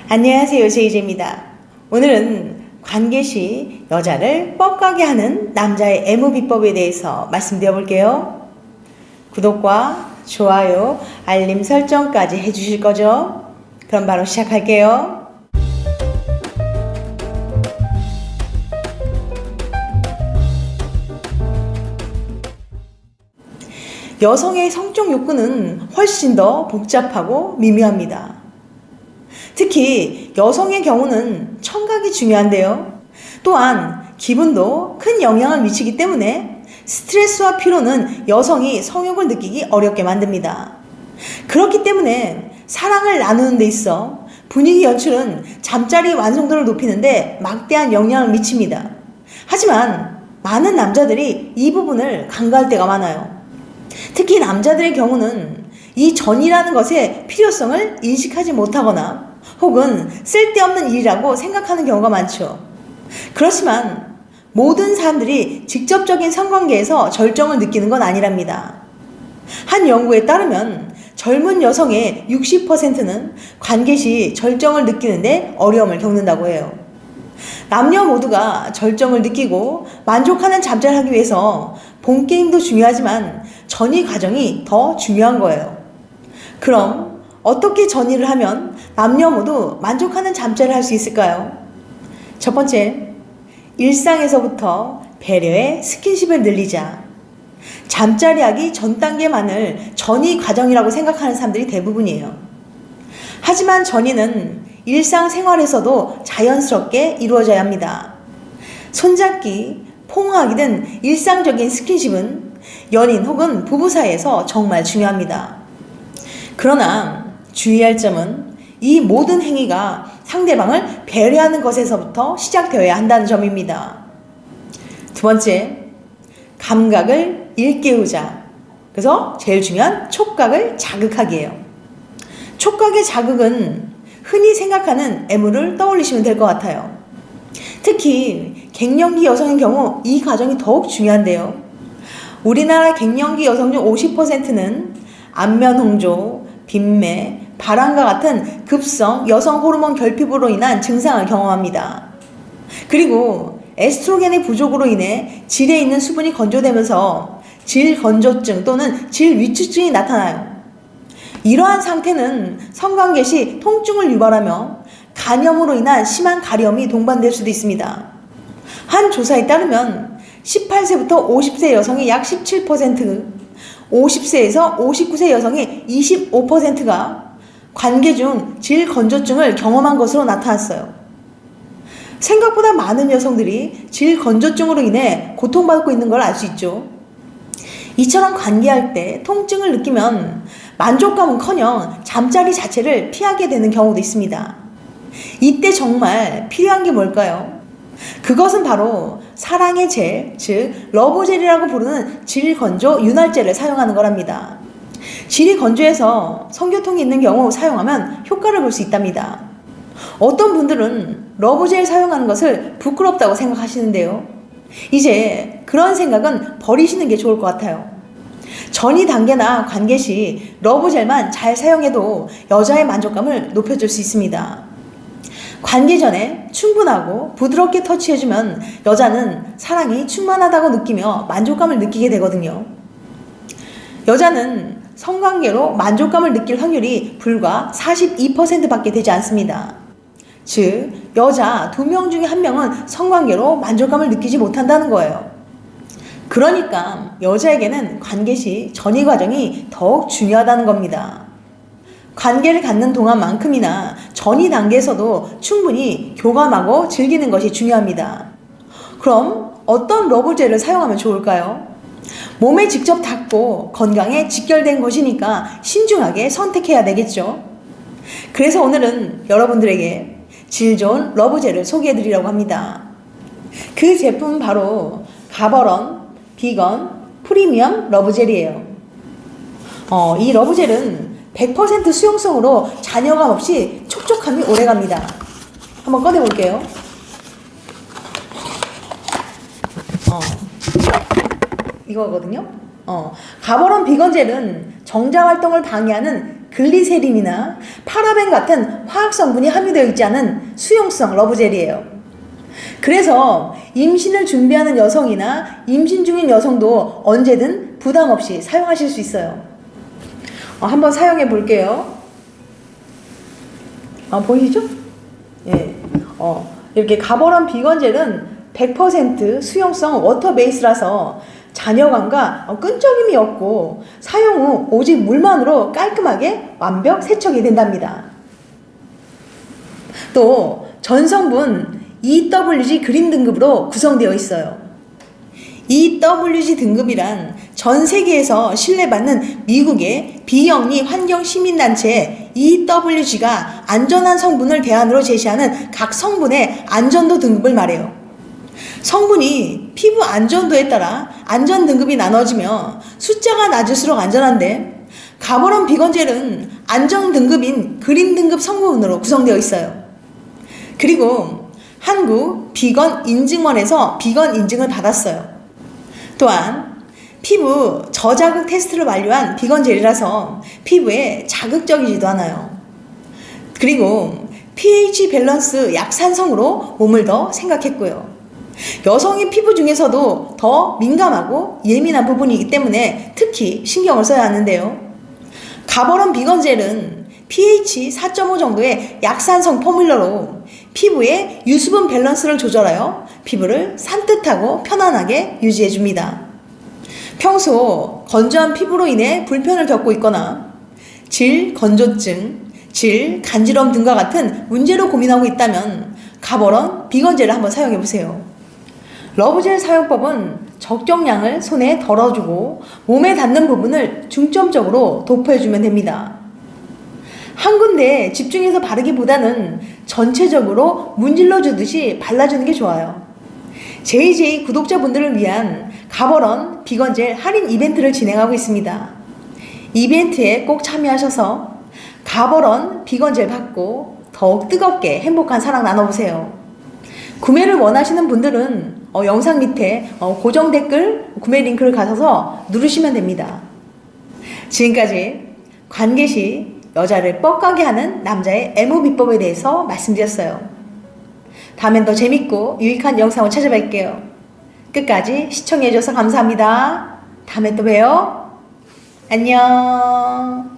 안녕하세요, 제이제입니다. 오늘은 관계 시 여자를 뻑가게 하는 남자의 애무 비법에 대해서 말씀드려 볼게요. 구독과 좋아요, 알림 설정까지 해주실 거죠? 그럼 바로 시작할게요. 여성의 성적 욕구는 훨씬 더 복잡하고 미묘합니다. 특히 여성의 경우는 청각이 중요한데요. 또한 기분도 큰 영향을 미치기 때문에 스트레스와 피로는 여성이 성욕을 느끼기 어렵게 만듭니다. 그렇기 때문에 사랑을 나누는 데 있어 분위기 연출은 잠자리 완성도를 높이는데 막대한 영향을 미칩니다. 하지만 많은 남자들이 이 부분을 간과할 때가 많아요. 특히 남자들의 경우는 이 전이라는 것의 필요성을 인식하지 못하거나 혹은 쓸데없는 일이라고 생각하는 경우가 많죠. 그렇지만 모든 사람들이 직접적인 성관계에서 절정을 느끼는 건 아니랍니다. 한 연구에 따르면 젊은 여성의 60%는 관계 시 절정을 느끼는데 어려움을 겪는다고 해요. 남녀 모두가 절정을 느끼고 만족하는 잠자리를 하기 위해서 본게임도 중요하지만 전이 과정이 더 중요한 거예요. 그럼 어떻게 전이를 하면 남녀 모두 만족하는 잠자리를 할 수 있을까요? 첫 번째, 일상에서부터 배려의 스킨십을 늘리자. 잠자리 하기 전 단계만을 전이 과정이라고 생각하는 사람들이 대부분이에요. 하지만 전이는 일상생활에서도 자연스럽게 이루어져야 합니다. 손잡기, 포옹하기 등 일상적인 스킨십은 연인 혹은 부부 사이에서 정말 중요합니다. 그러나 주의할 점은 이 모든 행위가 상대방을 배려하는 것에서부터 시작되어야 한다는 점입니다. 두 번째, 감각을 일깨우자. 그래서 제일 중요한 촉각을 자극하기예요. 촉각의 자극은 흔히 생각하는 애무를 떠올리시면 될 것 같아요. 특히 갱년기 여성의 경우 이 과정이 더욱 중요한데요. 우리나라 갱년기 여성 중 50%는 안면 홍조, 빈매, 발한과 같은 급성 여성 호르몬 결핍으로 인한 증상을 경험합니다. 그리고 에스트로겐의 부족으로 인해 질에 있는 수분이 건조되면서 질건조증 또는 질위축증이 나타나요. 이러한 상태는 성관계 시 통증을 유발하며 간염으로 인한 심한 가려움이 동반될 수도 있습니다. 한 조사에 따르면 18세부터 50세 여성의 약 17%, 50세에서 59세 여성의 25%가 관계 중 질건조증을 경험한 것으로 나타났어요. 생각보다 많은 여성들이 질건조증으로 인해 고통받고 있는 걸 알 수 있죠. 이처럼 관계할 때 통증을 느끼면 만족감은커녕 잠자리 자체를 피하게 되는 경우도 있습니다. 이때 정말 필요한 게 뭘까요? 그것은 바로 사랑의 젤, 즉 러브젤이라고 부르는 질건조 윤활제를 사용하는 거랍니다. 질이 건조해서 성교통이 있는 경우 사용하면 효과를 볼 수 있답니다. 어떤 분들은 러브젤 사용하는 것을 부끄럽다고 생각하시는데요. 이제 그런 생각은 버리시는 게 좋을 것 같아요. 전이 단계나 관계 시 러브젤만 잘 사용해도 여자의 만족감을 높여줄 수 있습니다. 관계 전에 충분하고 부드럽게 터치해주면 여자는 사랑이 충만하다고 느끼며 만족감을 느끼게 되거든요. 여자는 성관계로 만족감을 느낄 확률이 불과 42%밖에 되지 않습니다. 즉, 여자 2명 중에 1명은 성관계로 만족감을 느끼지 못한다는 거예요. 그러니까 여자에게는 관계 시 전이 과정이 더욱 중요하다는 겁니다. 관계를 갖는 동안만큼이나 전이 단계에서도 충분히 교감하고 즐기는 것이 중요합니다. 그럼 어떤 러브젤을 사용하면 좋을까요? 몸에 직접 닿고 건강에 직결된 것이니까 신중하게 선택해야 되겠죠. 그래서 오늘은 여러분들에게 질 좋은 러브젤을 소개해드리려고 합니다. 그 제품은 바로 가버런 비건 프리미엄 러브젤이에요. 이 러브젤은 100% 수용성으로 잔여감 없이 촉촉함이 오래갑니다. 한번 꺼내볼게요. 이거거든요. 가버런 비건 젤은 정자 활동을 방해하는 글리세린이나 파라벤 같은 화학 성분이 함유되어 있지 않은 수용성 러브젤이에요. 그래서 임신을 준비하는 여성이나 임신 중인 여성도 언제든 부담 없이 사용하실 수 있어요. 한번 사용해 볼게요. 보이시죠? 예. 이렇게 가버런 비건 젤은 100% 수용성 워터 베이스라서 잔여감과 끈적임이 없고 사용 후 오직 물만으로 깔끔하게 완벽 세척이 된답니다. 또 전성분 EWG 그린 등급으로 구성되어 있어요. EWG 등급이란 전 세계에서 신뢰받는 미국의 비영리 환경 시민단체 EWG가 안전한 성분을 대안으로 제시하는 각 성분의 안전도 등급을 말해요. 성분이 피부 안전도에 따라 안전 등급이 나눠지며 숫자가 낮을수록 안전한데, 가버런 비건 젤은 안전 등급인 그린 등급 성분으로 구성되어 있어요. 그리고 한국 비건 인증원에서 비건 인증을 받았어요. 또한 피부 저자극 테스트를 완료한 비건 젤이라서 피부에 자극적이지도 않아요. 그리고 pH 밸런스 약산성으로 몸을 더 생각했고요. 여성의 피부 중에서도 더 민감하고 예민한 부분이기 때문에 특히 신경을 써야 하는데요. 가버런 비건 젤은 pH 4.5 정도의 약산성 포뮬러로 피부의 유수분 밸런스를 조절하여 피부를 산뜻하고 편안하게 유지해줍니다. 평소 건조한 피부로 인해 불편을 겪고 있거나 질 건조증, 질 간지럼 등과 같은 문제로 고민하고 있다면 가버런 비건 젤을 한번 사용해보세요. 러브젤 사용법은 적정량을 손에 덜어주고 몸에 닿는 부분을 중점적으로 도포해주면 됩니다. 한 군데에 집중해서 바르기보다는 전체적으로 문질러 주듯이 발라주는 게 좋아요. JJ 구독자분들을 위한 가버런 비건젤 할인 이벤트를 진행하고 있습니다. 이벤트에 꼭 참여하셔서 가버런 비건젤 받고 더욱 뜨겁게 행복한 사랑 나눠보세요. 구매를 원하시는 분들은 영상 밑에 고정 댓글 구매 링크를 가셔서 누르시면 됩니다. 지금까지 관계 시 여자를 뻑하게 하는 남자의 애무 비법에 대해서 말씀드렸어요. 다음엔 더 재밌고 유익한 영상을 찾아뵐게요. 끝까지 시청해주셔서 감사합니다. 다음에 또 봬요. 안녕.